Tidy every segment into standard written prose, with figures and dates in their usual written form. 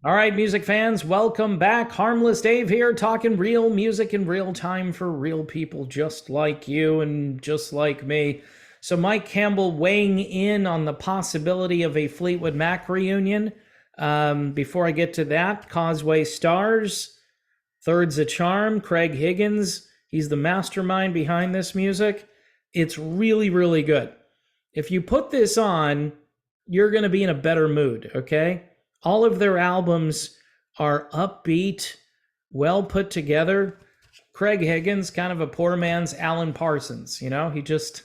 All right, music fans, welcome back. Harmless Dave here, talking real music in real time for real people just like you and just like me. So, Mike Campbell weighing in on the possibility of a Fleetwood Mac reunion. Before I get to that, Causeway Stars, Third's a Charm, Craig Higgins. He's the mastermind behind this music. It's really, really good. If you put this on, you're going to be in a better mood, okay? All of their albums are upbeat, well put together. Craig Higgins, kind of a poor man's Alan Parsons, he just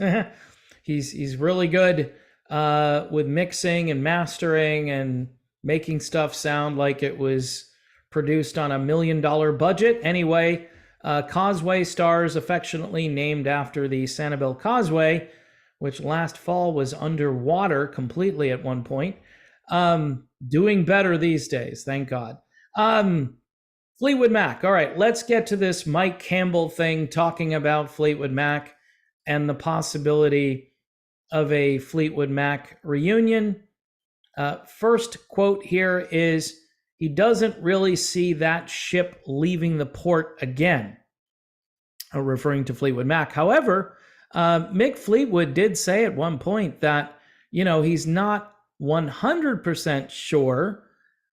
he's really good with mixing and mastering and making stuff sound like it was produced on $1 million budget. Anyway, Causeway Stars, affectionately named after the Sanibel Causeway, which last fall was underwater completely at one point. Doing better these days, thank God. Fleetwood Mac. All right, let's get to this Mike Campbell thing, talking about Fleetwood Mac and the possibility of a Fleetwood Mac reunion. First quote here is, he doesn't really see that ship leaving the port again, referring to Fleetwood Mac. However, Mick Fleetwood did say at one point that, he's not 100% sure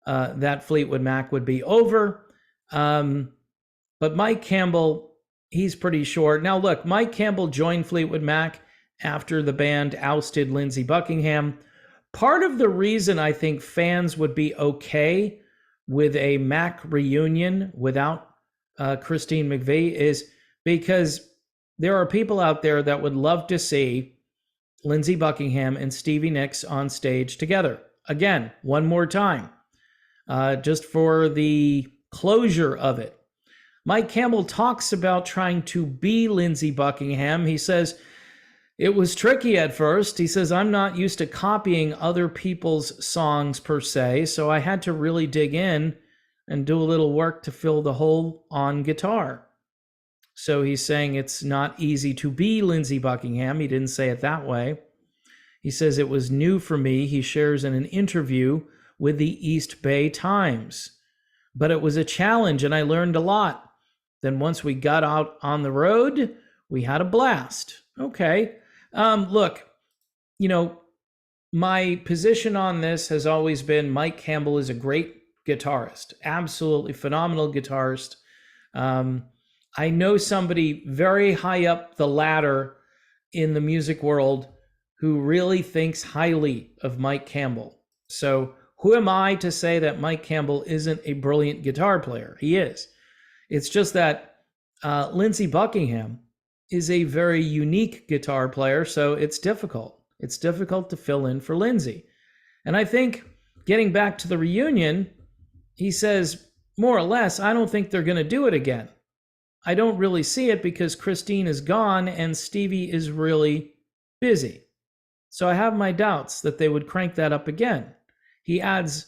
that Fleetwood Mac would be over. But Mike Campbell, he's pretty sure. Now, look, Mike Campbell joined Fleetwood Mac after the band ousted Lindsey Buckingham. Part of the reason I think fans would be okay with a Mac reunion without Christine McVie is because there are people out there that would love to see Lindsey Buckingham and Stevie Nicks on stage together. Again, one more time, just for the closure of it. Mike Campbell talks about trying to be Lindsey Buckingham. He says, it was tricky at first. He says, I'm not used to copying other people's songs per se, so I had to really dig in and do a little work to fill the hole on guitar. So he's saying it's not easy to be Lindsey Buckingham. He didn't say it that way. He says it was new for me. He shares in an interview with the East Bay Times. But it was a challenge and I learned a lot. Then once we got out on the road, we had a blast. Okay. Look, my position on this has always been Mike Campbell is a great guitarist, absolutely phenomenal guitarist. I know somebody very high up the ladder in the music world who really thinks highly of Mike Campbell. So who am I to say that Mike Campbell isn't a brilliant guitar player? He is. It's just that Lindsey Buckingham is a very unique guitar player, so it's difficult. It's difficult to fill in for Lindsey. And I think, getting back to the reunion, he says, more or less, I don't think they're going to do it again. I don't really see it because Christine is gone and Stevie is really busy. So I have my doubts that they would crank that up again. He adds,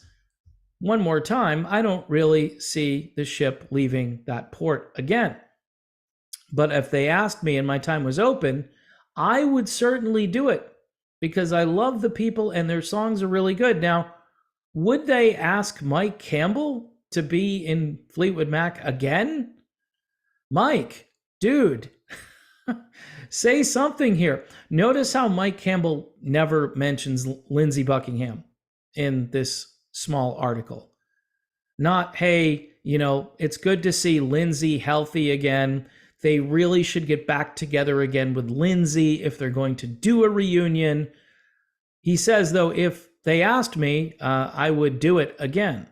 one more time, I don't really see the ship leaving that port again. But if they asked me and my time was open, I would certainly do it because I love the people and their songs are really good. Now, would they ask Mike Campbell to be in Fleetwood Mac again? Mike, dude, say something here. Notice how Mike Campbell never mentions Lindsey Buckingham in this small article. Not, hey, it's good to see Lindsey healthy again. They really should get back together again with Lindsey if they're going to do a reunion. He says, though, if they asked me, I would do it again.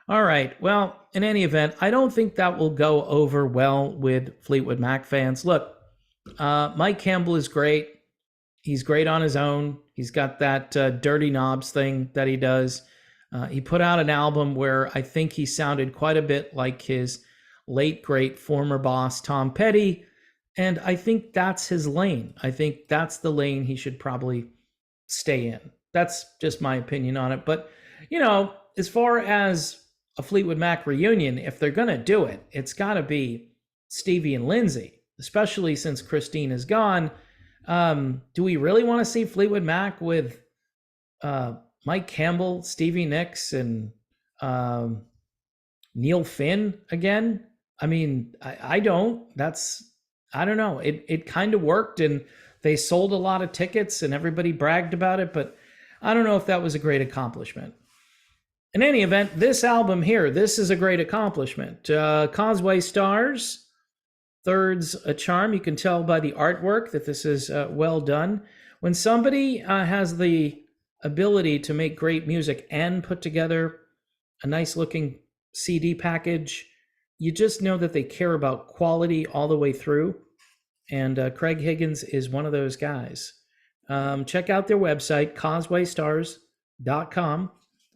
All right. Well, in any event, I don't think that will go over well with Fleetwood Mac fans. Look, Mike Campbell is great. He's great on his own. He's got that Dirty Knobs thing that he does. He put out an album where I think he sounded quite a bit like his late, great former boss, Tom Petty. And I think that's his lane. I think that's the lane he should probably stay in. That's just my opinion on it. But, as far as a Fleetwood Mac reunion, if they're going to do it, it's got to be Stevie and Lindsey, especially since Christine is gone. Do we really want to see Fleetwood Mac with Mike Campbell, Stevie Nicks, and Neil Finn again. I mean, I don't. I don't know. It kind of worked, and they sold a lot of tickets, and everybody bragged about it, but I don't know if that was a great accomplishment. In any event, this album here, this is a great accomplishment. Causeway Stars, Thirds a Charm. You can tell by the artwork that this is well done. When somebody has the ability to make great music and put together a nice looking CD package, you just know that they care about quality all the way through. And Craig Higgins is one of those guys. Check out their website, causewaystars.com.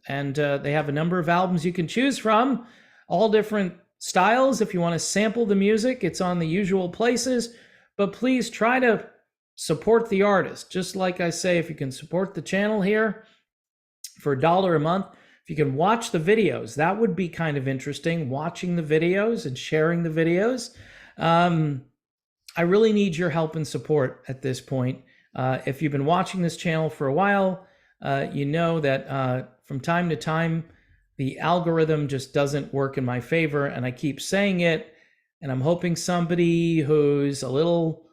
And they have a number of albums you can choose from, all different styles. If you want to sample the music, it's on the usual places. But please try to support the artist. Just like I say, if you can support the channel here for $1 a month, if you can watch the videos, that would be kind of interesting, watching the videos and sharing the videos. I really need your help and support at this point. If you've been watching this channel for a while, you know that from time to time, the algorithm just doesn't work in my favor, and I keep saying it, and I'm hoping somebody who's a little,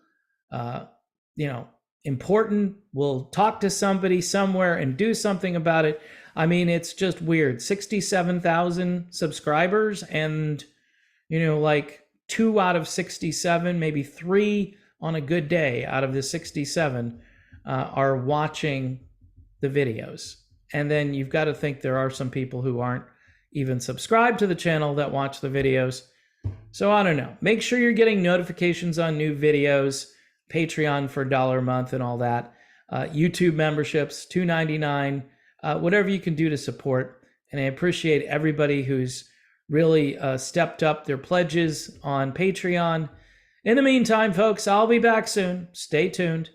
important will talk to somebody somewhere and do something about it. I mean, it's just weird. 67,000 subscribers, and, like 2 out of 67, maybe 3 on a good day out of the 67 are watching the videos. And then you've got to think there are some people who aren't even subscribed to the channel that watch the videos. So I don't know. Make sure you're getting notifications on new videos, Patreon for $1 a month and all that. YouTube memberships, $2.99, whatever you can do to support. And I appreciate everybody who's really stepped up their pledges on Patreon. In the meantime, folks, I'll be back soon. Stay tuned.